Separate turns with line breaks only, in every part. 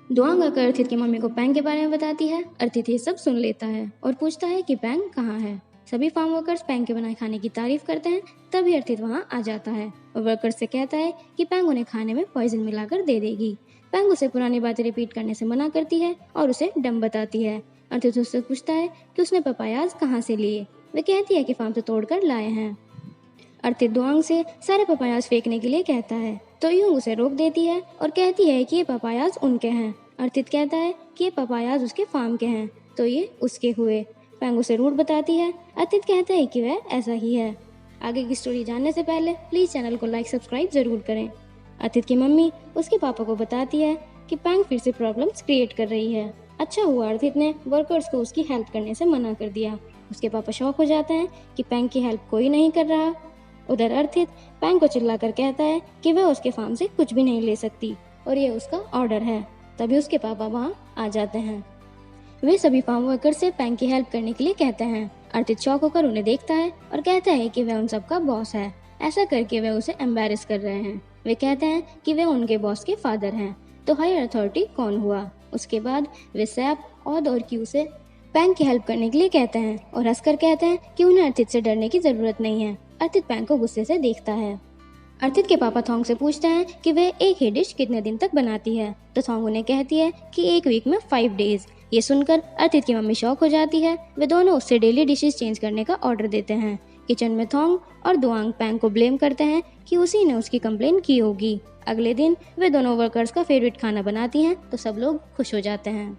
दुआंग आकर अर्थित की मम्मी को पैंग के बारे में बताती है। अर्थित ये सब सुन लेता है और पूछता है कि पैंग कहाँ है। सभी फार्म वर्कर्स पैंग के बनाए खाने की तारीफ करते हैं। तभी अर्थित वहाँ आ जाता है और वर्कर्स से कहता है कि पैंग उन्हें खाने में पॉइजन मिलाकर दे देगी। पैंग उसे पुरानी बातें रिपीट करने से मना करती है और उसे डम बताती है। अर्थित उससे पूछता है कि उसने पपायाज कहाँ से लिए। वे कहती है कि फार्म से तोड़कर लाए हैं। अर्थित दुआंग से सारे पपायाज फेंकने के लिए कहता है तो यूंग उसे रोक देती है और कहती है कि ये पपायाज उनके हैं। अर्थित कहता है कि ये पपायाज उसके फार्म के हैं तो ये उसके हुए। पैंग उसे रूट बताती है। अर्थित कहता है कि वह ऐसा ही है। आगे की स्टोरी जानने से पहले प्लीज चैनल को लाइक सब्सक्राइब जरूर करें। अर्थित की मम्मी उसके पापा को बताती है कि पैंग फिर से प्रॉब्लम्स क्रिएट कर रही है। अच्छा हुआ अर्थित ने वर्कर्स को उसकी हेल्प करने से मना कर दिया। उसके पापा शॉक हो जाते हैं कि पैंग की हेल्प कोई नहीं कर रहा। उधर अर्थित पैंग को चिल्लाकर कहता है कि वह उसके फार्म से कुछ भी नहीं ले सकती और ये उसका ऑर्डर है। तभी उसके पापा वहाँ आ जाते हैं। वे सभी फार्म वर्कर से पैंग की हेल्प करने के लिए कहते हैं। अर्थित शॉक होकर उन्हें देखता है और कहता है कि वह उन सबका बॉस है। ऐसा करके वे उसे एम्बैरेस कर रहे हैं। वे कहते हैं कि वे उनके बॉस के फादर हैं। तो हायर अथॉरिटी कौन हुआ। उसके बाद वे सैप, ऑद और क्यू से पैंग की हेल्प करने के लिए कहते हैं और हंसकर कहते हैं कि उन्हें अर्थित से डरने की जरूरत नहीं है। अर्थित पैंग को गुस्से से देखता है। अर्थित के पापा थोंग से पूछते हैं कि वह एक ही डिश कितने दिन तक बनाती है। तो थोंग उन्हें कहती है कि एक वीक में 5 डेज। ये सुनकर अर्थित की मम्मी शॉक हो जाती है। वे दोनों उससे डेली डिशेस चेंज करने का ऑर्डर देते हैं। किचन में थोंग और दुआंग पैंग को ब्लेम करते हैं कि उसी ने उसकी कंप्लेन की होगी। अगले दिन वे दोनों वर्कर्स का फेवरेट खाना बनाती हैं तो सब लोग खुश हो जाते हैं।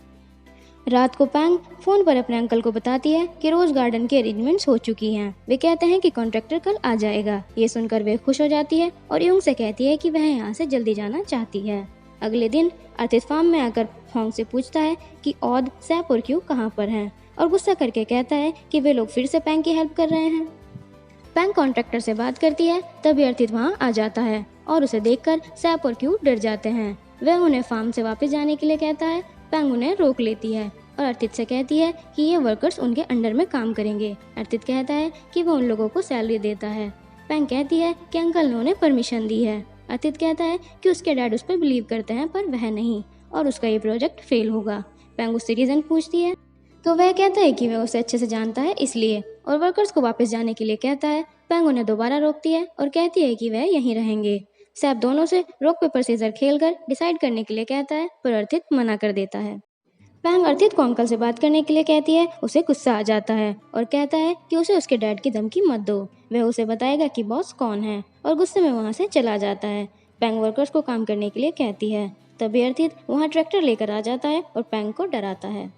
रात को पैंग फोन पर अपने अंकल को बताती है कि रोज गार्डन की अरेंजमेंट्स हो चुकी हैं। वे कहते हैं कि कॉन्ट्रैक्टर कल आ जाएगा। ये सुनकर वे खुश हो जाती है और यूंग से कहती है कि वह यहाँ से जल्दी जाना चाहती है। अगले दिन अर्थित फार्म में आकर थोंग से पूछता है कि ऑद, सैप और क्यू कहाँ पर हैं और गुस्सा करके कहता है कि वे लोग फिर से पैंग की हेल्प कर रहे हैं। पैंग कॉन्ट्रैक्टर से बात करती है। तभी अर्थित वहाँ आ जाता है और उसे देखकर सैप और क्यू डर जाते हैं। वह उन्हें फार्म से वापस जाने के लिए कहता है। पैंग उन्हें रोक लेती है और अर्थित से कहती है कि ये वर्कर्स उनके अंडर में काम करेंगे। अर्थित कहता है कि वह उन लोगों को सैलरी देता है। पैंग कहती है कि अंकल ने उन्हें परमिशन दी है। अर्थित कहता है कि उसके डैड उस पर बिलीव करते हैं पर वह नहीं और उसका ये प्रोजेक्ट फेल होगा। पैंग उससे रीजन पूछती है तो वह कहता है कि वह उसे अच्छे से जानता है इसलिए, और वर्कर्स को वापस जाने के लिए कहता है। पैंग उन्हें दोबारा रोकती है और कहती है कि वह यहीं रहेंगे। सैप दोनों से रॉक पेपर सीजर खेलकर डिसाइड करने के लिए कहता है पर अर्थित मना कर देता है। पैंग अर्थित को अंकल से बात करने के लिए कहती है। उसे गुस्सा आ जाता है और कहता है कि उसे उसके डैड की धमकी मत दो। वह उसे बताएगा कि बॉस कौन है और गुस्से में वहाँ से चला जाता है। पैंग वर्कर्स को काम करने के लिए कहती है। तभी अर्थित वहाँ ट्रैक्टर लेकर आ जाता है और पैंग को डराता है।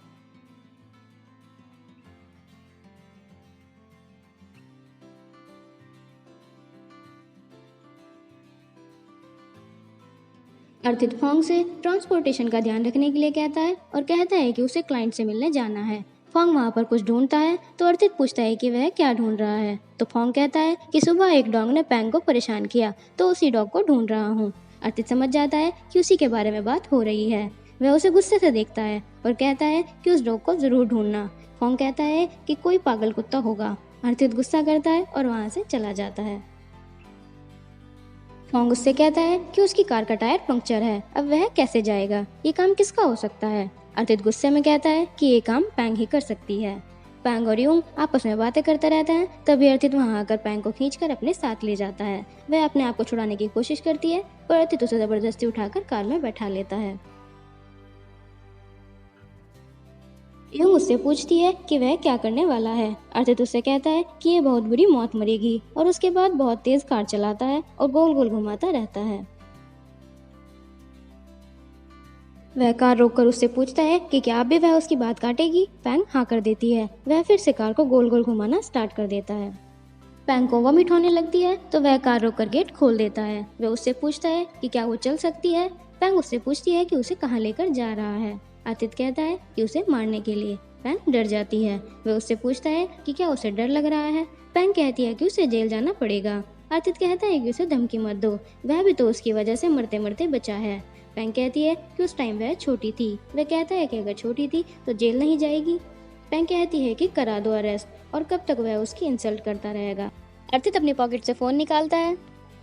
अर्थित फोंग से ट्रांसपोर्टेशन का ध्यान रखने के लिए कहता है और कहता है कि उसे क्लाइंट से मिलने जाना है। फोंग वहाँ पर कुछ ढूंढता है तो अर्थित पूछता है कि वह क्या ढूंढ रहा है। तो फोंग कहता है कि सुबह एक डॉग ने पैंग को परेशान किया तो उसी डॉग को ढूंढ रहा हूँ। अर्थित समझ जाता है कि उसी के बारे में बात हो रही है। वह उसे गुस्से से देखता है और कहता है कि उस डॉग को जरूर ढूंढना। फोंग कहता है कि कोई पागल कुत्ता होगा। अर्थित गुस्सा करता है और वहाँ से चला जाता है। फोंग उससे कहता है कि उसकी कार का टायर पंक्चर है, अब वह कैसे जाएगा, ये काम किसका हो सकता है। अर्थित गुस्से में कहता है कि ये काम पैंग ही कर सकती है। पैंग और यूंग आपस में बातें करते रहते हैं। तभी अर्थित वहां आकर पैंग को खींचकर अपने साथ ले जाता है। वह अपने आप को छुड़ाने की कोशिश करती है पर अर्थित उसे जबरदस्ती उठाकर कार में बैठा लेता है। यूंग उससे पूछती है कि वह क्या करने वाला है। अर्थित उससे कहता है कि ये बहुत बुरी मौत मरेगी और उसके बाद बहुत तेज कार चलाता है और गोल गोल घुमाता रहता है। वह कार रोककर उससे पूछता है कि क्या अब भी वह उसकी बात काटेगी। पैंग हाँ कर देती है। वह फिर से कार को गोल गोल घुमाना स्टार्ट कर देता है। पैंग को वॉमिट होने लगती है तो वह कार रोककर गेट खोल देता है। वह उससे पूछता है कि क्या वो चल सकती है। पैंग उससे पूछती है कि उसे कहाँ लेकर जा रहा है। अर्थित कहता है कि उसे मारने के लिए। पैंग डर जाती है। वह उससे पूछता है कि क्या उसे डर लग रहा है। पैंग कहती है कि उसे जेल जाना पड़ेगा। अर्थित कहता है कि उसे धमकी मत दो, वह भी तो उसकी वजह से मरते मरते बचा है। पैंग कहती है कि उस टाइम वह छोटी थी। वह कहता है कि अगर छोटी थी तो जेल नहीं जाएगी। पैंग कहती है कि करा दो अरेस्ट और कब तक वह उसकी इंसल्ट करता रहेगा। अर्थित अपनी पॉकेट से फोन निकालता है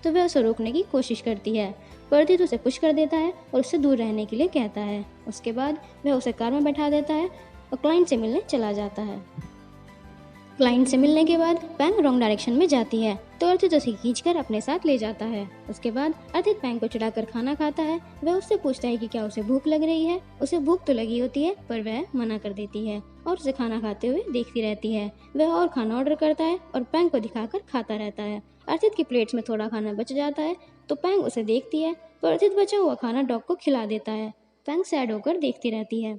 तो वह उसे रोकने की कोशिश करती है पर अर्थित उसे पुश कर देता है और उससे दूर रहने के लिए कहता है। उसके बाद वह उसे कार में बैठा देता है और क्लाइंट से मिलने चला जाता है। क्लाइंट से मिलने के बाद पैंग रॉन्ग डायरेक्शन में जाती है तो अर्थित उसे खींचकर अपने साथ ले जाता है। उसके बाद अर्थित पैंग को चिढ़ाकर खाना खाता है। वह उससे पूछता है कि क्या उसे भूख लग रही है। उसे भूख तो लगी होती है पर वह मना कर देती है और उसे खाना खाते हुए देखती रहती है। वह और खाना ऑर्डर करता है और पैंग को दिखाकर खाता रहता है। अर्थित की प्लेट्स में थोड़ा खाना बच जाता है तो पैंग उसे देखती है पर अर्थित बचा हुआ खाना डॉग को खिला देता है। पैंग सैड होकर देखती रहती है।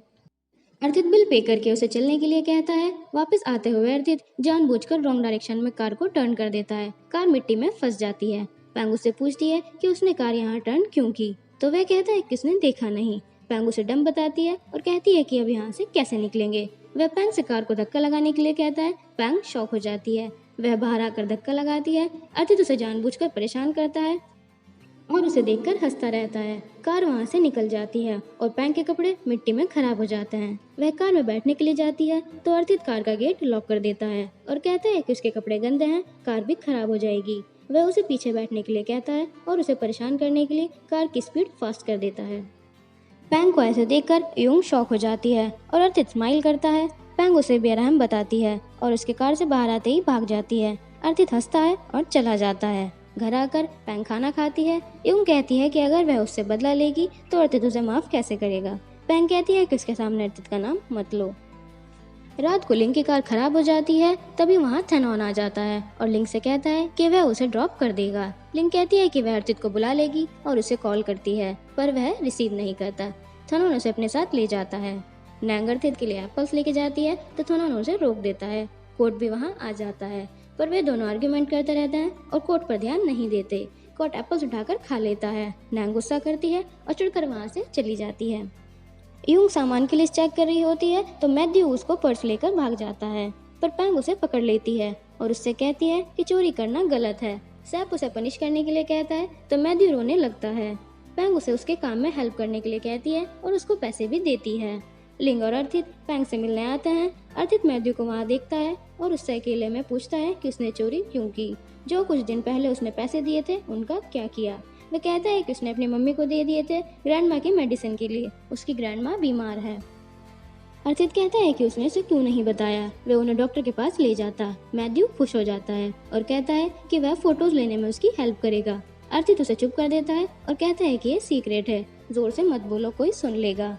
अर्थित बिल पे करके उसे चलने के लिए कहता है। वापस आते हुए अर्थित जानबूझकर रॉन्ग डायरेक्शन में कार को टर्न कर देता है। कार मिट्टी में फंस जाती है। पैंग उससे पूछती है कि उसने कार यहाँ टर्न क्यों की तो वह कहता है कि उसने देखा नहीं। पैंग उसे डम बताती है और कहती है कि अब यहाँ से कैसे निकलेंगे। वह पैंग से कार को धक्का लगाने के लिए कहता है। पैंग शॉक हो जाती है। वह बाहर आकर धक्का लगाती है। अर्थित उसे जानबूझकर परेशान करता है और उसे देखकर हंसता रहता है। कार वहाँ से निकल जाती है और पैंग के कपड़े मिट्टी में खराब हो जाते हैं। वह कार में बैठने के लिए जाती है तो अर्थित कार का गेट लॉक कर देता है और कहता है कि उसके कपड़े गंदे हैं, कार भी खराब हो जाएगी। वह उसे पीछे बैठने के लिए कहता है और उसे परेशान करने के लिए कार की स्पीड फास्ट कर देता है। पैंग को ऐसे देखकर यूंग शॉक हो जाती है और अर्थित स्माइल करता है। पैंग उसे बेरहम बताती है और उसके कार से बाहर आते ही भाग जाती है। अर्थित हंसता है और चला जाता है। घर आकर पैंग खाना खाती है। यूं कहती है कि अगर वह उससे बदला लेगी तो अर्थित उसे माफ कैसे करेगा। पैंग कहती है कि उसके सामने अर्थित का नाम मत लो। रात को लिंग की कार खराब हो जाती है। तभी वहाँ थेनोन आ जाता है और लिंग से कहता है कि वह उसे ड्रॉप कर देगा। लिंग कहती है कि वह अर्थित को बुला लेगी और उसे कॉल करती है पर वह रिसीव नहीं करता। थेनोन उसे अपने साथ ले जाता है। नैंग अर्थित के लिए एप्पल्स लेके जाती है तो थेनोन उसे रोक देता है। कोट भी वहाँ आ जाता है पर वे दोनों आर्ग्यूमेंट करते रहते हैं और कोट पर ध्यान नहीं देते। कोट एप्पल्स उठाकर खा लेता है। नैंग गुस्सा करती है और चिढ़कर वहाँ से चली जाती है। यूंग सामान की लिस्ट चेक कर रही होती है तो मैथ्यू उसको पर्स लेकर भाग जाता है पर पैंग उसे पकड़ लेती है और उससे कहती है कि चोरी करना गलत है। सैप उसे पनिश करने के लिए कहता है तो मैथ्यू रोने लगता है। पैंग उसे उसके काम में हेल्प करने के लिए कहती है और उसको पैसे भी देती है। लिंग और अर्थित पैंग से मिलने आते हैं। अर्थित मैथ्यू को वहाँ देखता है और उससे अकेले में पूछता है कि उसने चोरी क्यों की। जो कुछ दिन पहले उसने पैसे दिए थे उनका क्या किया। वह कहता है कि उसने अपनी मम्मी को दे दिए थे ग्रैंड माँ की मेडिसिन के लिए, उसकी ग्रैंड माँ बीमार है। अर्थित कहता है कि उसने उसे क्यों नहीं बताया। वह उन्हें डॉक्टर के पास ले जाता। मैथ्यू खुश हो जाता है और कहता है कि वह फोटोज लेने में उसकी हेल्प करेगा। अर्थित उसे चुप कर देता है और कहता है कि ये सीक्रेट है, जोर से मत बोलो, कोई सुन लेगा।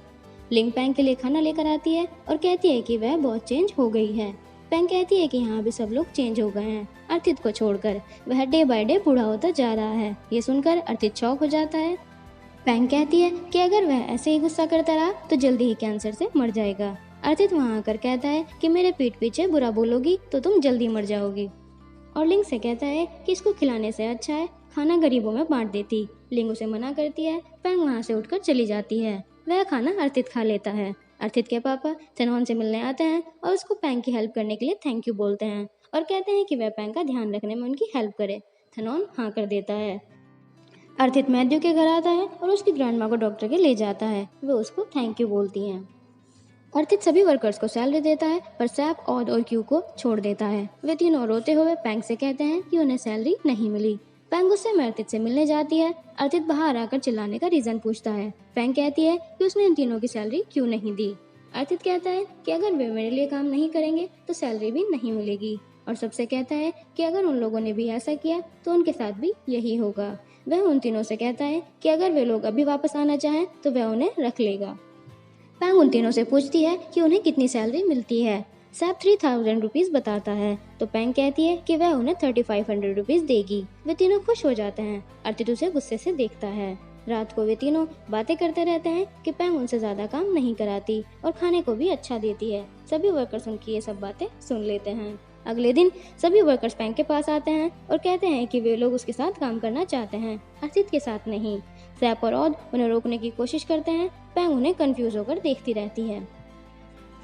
लिंग पैंग के लिए खाना लेकर आती है और कहती है कि वह बहुत चेंज हो गई है। पैंग कहती है कि यहाँ भी सब लोग चेंज हो गए हैं अर्थित को छोड़कर। वह डे बाय डे बूढ़ा होता जा रहा है। ये सुनकर अर्थित शॉक हो जाता है। पैंग कहती है कि अगर वह ऐसे ही गुस्सा करता रहा तो जल्दी ही कैंसर से मर जाएगा। अर्थित वहाँ आकर कहता है कि मेरे पीठ पीछे बुरा बोलोगी तो तुम जल्दी मर जाओगी। और लिंग से कहता है कि इसको खिलाने से अच्छा है खाना गरीबों में बांट देती। लिंग उसे मना करती है। पैंग वहाँ से उठकर चली जाती है। वह खाना अर्थित खा लेता है। अर्थित के पापा थेनोन से मिलने आते हैं और उसको पैंग की हेल्प करने के लिए थैंक यू बोलते हैं और कहते हैं कि वह पैंग का ध्यान रखने में उनकी हेल्प करे। थेनोन हाँ कर देता है। अर्थित मैथ्यू के घर आता है और उसकी ग्रैंडमा को डॉक्टर के ले जाता है। वे उसको थैंक यू बोलती हैं। अर्थित सभी वर्कर्स को सैलरी देता है पर सैप, ऑड और क्यू को छोड़ देता है। वे तीनों रोते हुए पैंग से कहते हैं कि उन्हें सैलरी नहीं मिली। पैंग गुस्से में अर्थित से मिलने जाती है। अर्थित बाहर आकर चिल्लाने का रीजन पूछता है। पैंग कहती है कि उसने इन तीनों की सैलरी क्यों नहीं दी। अर्थित कहता है कि अगर वे मेरे लिए काम नहीं करेंगे तो सैलरी भी नहीं मिलेगी और सबसे कहता है कि अगर उन लोगों ने भी ऐसा किया तो उनके साथ भी यही होगा। वह उन तीनों से कहता है कि अगर वे लोग अभी वापस आना चाहें तो वह उन्हें रख लेगा। पैंग उन तीनों से पूछती है कि उन्हें कितनी सैलरी मिलती है। सैप 3000 रुपीज बताता है तो पैंग कहती है कि वह उन्हें 3500 रुपीज देगी। वे तीनों खुश हो जाते हैं। अर्थित उसे गुस्से से देखता है। रात को वे तीनों बातें करते रहते हैं कि पैंग उनसे ज्यादा काम नहीं कराती और खाने को भी अच्छा देती है। सभी वर्कर्स उनकी ये सब बातें सुन लेते हैं। अगले दिन सभी वर्कर्स पैंग के पास आते हैं और कहते हैं कि वे लोग उसके साथ काम करना चाहते हैं, अर्थित के साथ नहीं। सैप और ऑड उन्हें रोकने की कोशिश करते हैं। पैंग उन्हें कंफ्यूज होकर देखती रहती है।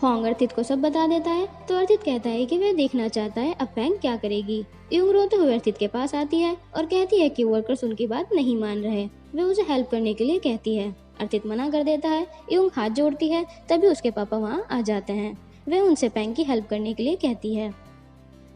होंग अर्थित को सब बता देता है तो अर्थित कहता है कि वह देखना चाहता है अब पैंग क्या करेगी। यूंग रोते हुए अर्थित के पास आती है और कहती है कि वर्कर्स उनकी बात नहीं मान रहे। वे उसे हेल्प करने के लिए कहती है। अर्थित मना कर देता है। यूंग हाथ जोड़ती है तभी उसके पापा वहाँ आ जाते हैं। वे उनसे पैंग की हेल्प करने के लिए कहती है।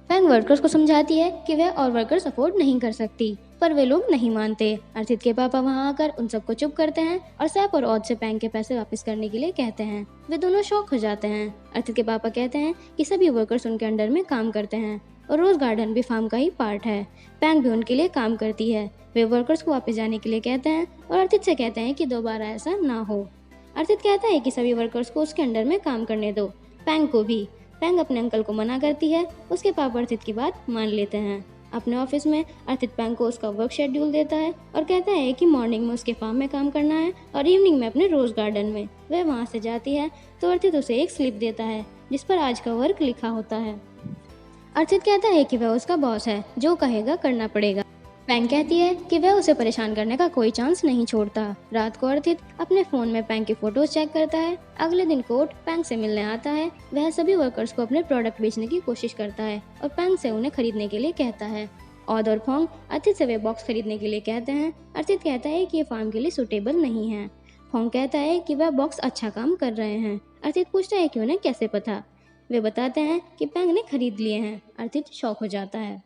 पैंग वर्कर्स को समझाती है कि वह और वर्कर्स अफोर्ड नहीं कर सकती। पर वे लोग नहीं मानते। अर्थित के पापा वहाँ आकर उन सबको चुप करते हैं और सैप और औद से पैंग के पैसे वापस करने के लिए कहते हैं। वे दोनों शॉक हो जाते हैं। अर्थित के पापा कहते हैं कि सभी वर्कर्स उनके अंडर में काम करते हैं और रोज गार्डन भी फार्म का ही पार्ट है। पैंग भी उनके लिए काम करती है। वे वर्कर्स को वापस जाने के लिए कहते हैं और अर्थित से कहते हैं कि दोबारा ऐसा ना हो। अर्थित कहता है कि सभी वर्कर्स को उसके अंडर में काम करने दो, पैंग को भी। पैंग अपने अंकल को मना करती है। उसके पापा अर्थित की बात मान लेते हैं। अपने ऑफिस में अर्थित पैंग को उसका वर्क शेड्यूल देता है और कहता है कि मॉर्निंग में उसके फार्म में काम करना है और इवनिंग में अपने रोज गार्डन में। वह वहाँ से जाती है तो अर्थित उसे एक स्लिप देता है जिस पर आज का वर्क लिखा होता है। अर्थित कहता है कि वह उसका बॉस है, जो कहेगा करना पड़ेगा। पैंग कहती है कि वह उसे परेशान करने का कोई चांस नहीं छोड़ता। रात को अर्थित अपने फोन में पैंग की फोटोज चेक करता है। अगले दिन कोर्ट पैंग से मिलने आता है। वह सभी वर्कर्स को अपने प्रोडक्ट बेचने की कोशिश करता है और पैंग से उन्हें खरीदने के लिए कहता है। औद और फोंग अर्थित से वे बॉक्स खरीदने के लिए कहते हैं। अर्थित कहता है कि ये फार्म के लिए सुटेबल नहीं है। फोंग कहता है कि वह बॉक्स अच्छा काम कर रहे हैं। अर्थित पूछता है कि उन्हें कैसे पता। वे बताते हैं कि पैंग ने खरीद लिए हैं। अर्थित शॉक हो जाता है।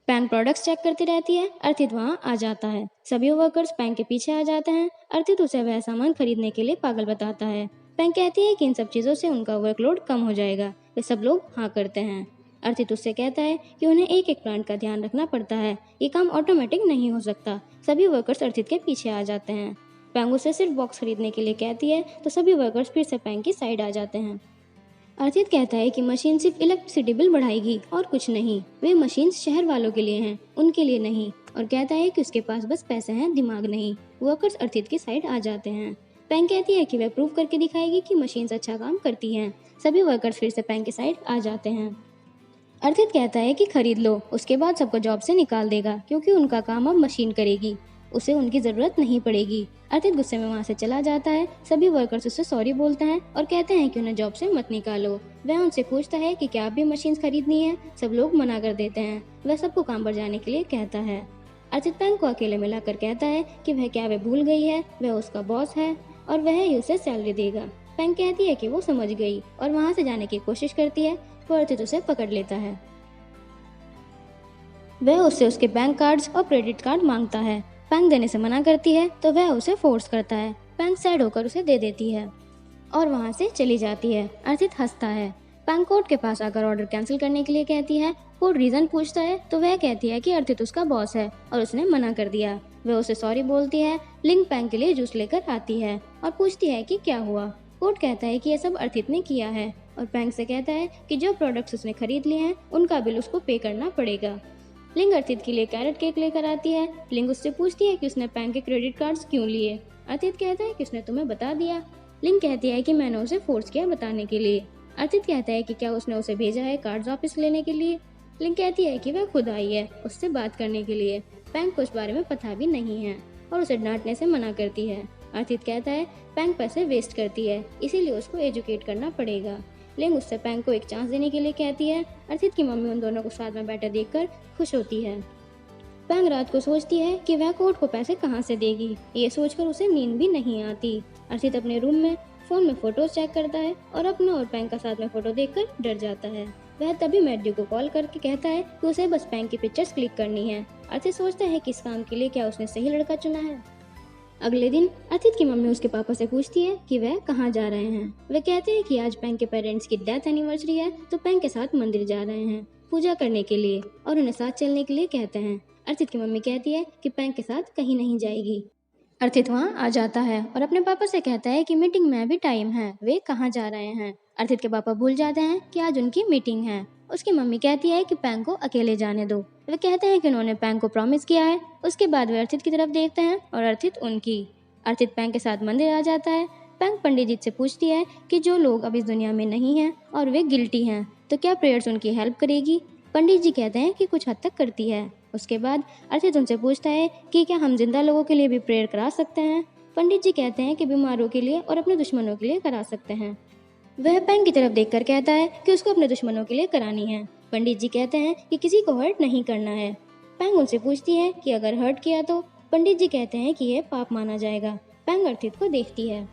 पैंग प्रोडक्ट्स चेक करती रहती है। अर्थित वहाँ आ जाता है। सभी वर्कर्स पैंग के पीछे आ जाते हैं। अर्थित उसे वह सामान खरीदने के लिए पागल बताता है। पैंग कहती है कि इन सब चीज़ों से उनका वर्कलोड कम हो जाएगा। वे सब लोग हाँ करते हैं। अर्थित उससे कहता है कि उन्हें एक एक प्लांट का ध्यान रखना पड़ता है, ये काम ऑटोमेटिक नहीं हो सकता। सभी वर्कर्स अर्थित के पीछे आ जाते हैं। पैंग उसे सिर्फ बॉक्स खरीदने के लिए कहती है तो सभी वर्कर्स फिर से पैंग की साइड आ जाते हैं। अर्थित कहता है कि मशीन सिर्फ इलेक्ट्रिसिटी बिल बढ़ाएगी और कुछ नहीं। वे मशीन शहर वालों के लिए हैं, उनके लिए नहीं। और कहता है कि उसके पास बस पैसे हैं, दिमाग नहीं। वर्कर्स अर्थित की साइड आ जाते हैं। पैंग कहती है कि वह प्रूव करके दिखाएगी कि मशीन्स अच्छा काम करती हैं। सभी वर्कर्स फिर से पैंग की साइड आ जाते हैं। अर्थित कहता है कि खरीद लो, उसके बाद सबको जॉब से निकाल देगा क्योंकि उनका काम अब मशीन करेगी, उसे उनकी ज़रूरत नहीं पड़ेगी। अर्थित गुस्से में वहाँ से चला जाता है। सभी वर्कर्स उससे सॉरी बोलते हैं और कहते हैं कि उन्हें जॉब से मत निकालो। वह उनसे पूछता है कि क्या आप भी मशीन्स खरीदनी है। सब लोग मना कर देते हैं। वह सबको काम पर जाने के लिए कहता है। अर्थित पैंग को अकेले मिलाकर कहता है कि वह क्या वह भूल गई है, वह उसका बॉस है और वह ही उसे सैलरी देगा। पैंग कहती है कि वो समझ गई और वहाँ से जाने की कोशिश करती है, पर अर्थित उसे पकड़ लेता है। वह उससे उसके बैंक कार्ड्स और क्रेडिट कार्ड मांगता है। पैंग देने से मना करती है तो वह उसे फोर्स करता है। पैंग सैड होकर उसे दे देती है और वहाँ से चली जाती है। अर्थित हंसता है। पैंग कोर्ट के पास आकर ऑर्डर कैंसिल करने के लिए कहती है। कोर्ट रीजन पूछता है तो वह कहती है कि अर्थित उसका बॉस है और उसने मना कर दिया। वह उसे सॉरी बोलती है। लिंग पैंग के लिए जूस लेकर आती है और पूछती है कि क्या हुआ। कोर्ट कहता है कि यह सब अर्थित ने किया है और पैंग से कहता है कि जो प्रोडक्ट्स उसने खरीद लिए हैं उनका बिल उसको पे करना पड़ेगा। लिंग अर्थित के लिए कैरेट केक लेकर आती है। लिंग उससे पूछती है कि उसने पैंग के क्रेडिट कार्ड्स क्यों लिए। अर्थित कहता है कि उसने तुम्हें बता दिया। लिंग कहती है कि मैंने उसे फोर्स किया बताने के लिए। अर्थित कहता है कि क्या उसने उसे भेजा है कार्ड्स वापस लेने के लिए। लिंग कहती है कि वह खुद आई है उससे बात करने के लिए। पैंग को इस बारे में पता भी नहीं है और उसे डांटने से मना करती है। अर्थित कहता है पैंग पैसे वेस्ट करती है, इसीलिए उसको एजुकेट करना पड़ेगा। लिंग उससे पैंग को एक चांस देने के लिए कहती है। अर्थित की मम्मी उन दोनों को साथ में बैठे देखकर खुश होती है। पैंग रात को सोचती है कि वह कोर्ट को पैसे कहाँ से देगी। ये सोचकर उसे नींद भी नहीं आती। अर्थित अपने रूम में फोन में फोटोज चेक करता है और अपने और पैंग का साथ में फोटो देखकर डर जाता है। वह तभी मैड्यू को कॉल करके कहता है कि उसे बस पैंग की पिक्चर्स क्लिक करनी है। अर्थित सोचता है कि इस काम के लिए क्या उसने सही लड़का चुना है। अगले दिन अर्थित की मम्मी उसके पापा से पूछती है कि वह कहाँ जा रहे हैं। वे कहते हैं कि आज पैंग के पेरेंट्स की डेथ एनिवर्सरी है तो पैंग के साथ मंदिर जा रहे हैं पूजा करने के लिए और उन्हें साथ चलने के लिए कहते हैं। अर्थित की मम्मी कहती है कि पैंग के साथ कहीं नहीं जाएगी। अर्थित वहाँ आ जाता है और अपने पापा से कहता है कि मीटिंग में अभी टाइम है, वे कहाँ जा रहे हैं। अर्थित के पापा भूल जाते हैं कि आज उनकी मीटिंग है। उसकी मम्मी कहती है कि पैंग को अकेले जाने दो। वे कहते हैं कि उन्होंने पैंग को प्रॉमिस किया है। उसके बाद वे अर्थित की तरफ देखते हैं और अर्थित उनकी। अर्थित पैंग के साथ मंदिर आ जाता है। पैंग पंडित जी से पूछती है कि जो लोग अब इस दुनिया में नहीं हैं और वे गिल्टी हैं तो क्या प्रेयर्स उनकी हेल्प करेगी। पंडित जी कहते हैं कि कुछ हद तक करती है। उसके बाद अर्थित उनसे पूछता है कि क्या हम जिंदा लोगों के लिए भी प्रेयर करा सकते हैं। पंडित जी कहते हैं कि बीमारों के लिए और अपने दुश्मनों के लिए करा सकते हैं। वह पैंग की तरफ देखकर कहता है कि उसको अपने दुश्मनों के लिए करानी है। पंडित जी कहते हैं कि किसी को हर्ट नहीं करना है। पैंग उनसे पूछती है कि अगर हर्ट किया तो। पंडित जी कहते हैं कि यह पाप माना जाएगा। पैंग अर्थित को देखती है।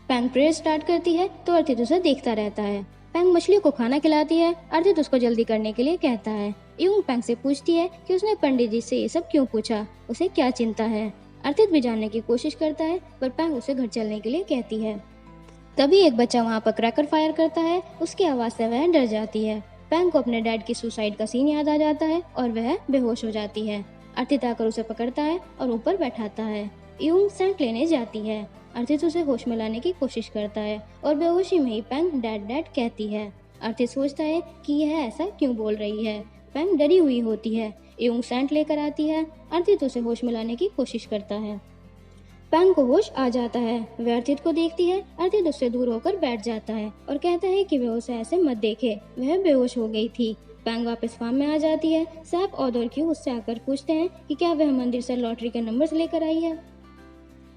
पैंग प्रेयर स्टार्ट करती है तो अर्थित उसे देखता रहता है। पैंग मछली को खाना खिलाती है। अर्थित उसको जल्दी करने के लिए कहता है। यूंग पैंग से पूछती है कि उसने पंडित जी से ये सब क्यों पूछा, उसे क्या चिंता है। अर्थित भी जानने की कोशिश करता है पर पैंग उसे घर चलने के लिए कहती है। तभी एक बच्चा वहाँ पर क्रैकर फायर करता है, उसकी आवाज़ से वह डर जाती है। पैंग को अपने डैड की सुसाइड का सीन याद आ जाता है और वह बेहोश हो जाती है। अर्थित आकर उसे पकड़ता है और ऊपर बैठाता है। यूंग सेंट लेने जाती है। अर्थित उसे होश में लाने की कोशिश करता है और बेहोशी में ही पैंग डैड डैड कहती है। अर्थित सोचता है कि यह ऐसा क्यों बोल रही है। पैंग डरी हुई होती है। यूंग सेंट लेकर आती है। अर्थित उसे होश में लाने की कोशिश करता है। पैंग को होश आ जाता है। वह अर्थित को देखती है। अर्थित उससे दूर होकर बैठ जाता है और कहता है कि वह उसे ऐसे मत देखे, वह बेहोश हो गई थी। पैंग वापस फार्म में आ जाती है। सैप और क्यू उससे आकर पूछते हैं कि क्या वह मंदिर से लॉटरी के नंबर्स लेकर आई है।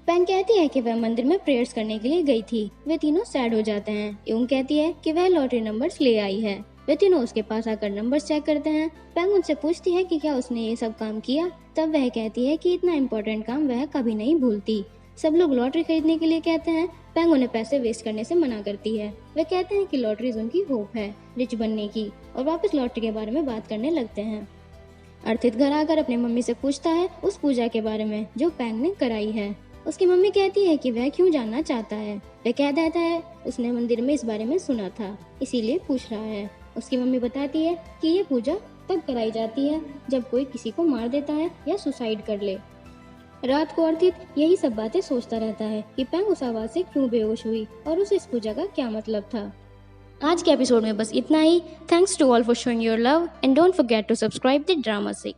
पैंग कहती है कि वह मंदिर में प्रेयर्स करने के लिए गई थी। वे तीनों सैड हो जाते हैं। यूंग कहती है कि वह लॉटरी नंबर्स ले आई है। वे तीनों उसके पास आकर नंबर्स चेक करते हैं। पैंग उनसे पूछती है कि क्या उसने ये सब काम किया। तब वह कहती है कि इतना इम्पोर्टेंट काम वह कभी नहीं भूलती। सब लोग लॉटरी खरीदने के लिए कहते हैं। पैंग उन्हें पैसे वेस्ट करने से मना करती है। वे कहते हैं कि लॉटरीज उनकी होप है रिच बनने की, और वापस लॉटरी के बारे में बात करने लगते हैं। अर्थित घर आकर अपनी मम्मी से पूछता है उस पूजा के बारे में जो पैंग ने कराई है। उसकी मम्मी कहती है कि वह क्यों जानना चाहता है। वह कह देता है उसने मंदिर में इस बारे में सुना था, इसीलिए पूछ रहा है। उसकी मम्मी बताती है कि ये पूजा तब कराई जाती है जब कोई किसी को मार देता है या सुसाइड कर ले। रात को अर्थित यही सब बातें सोचता रहता है कि पैंग उस आवाज से क्यों बेहोश हुई और उसे इस पूजा का क्या मतलब था। आज के एपिसोड में बस इतना ही। Thanks to all for showing your love and don't forget to subscribe the drama sick.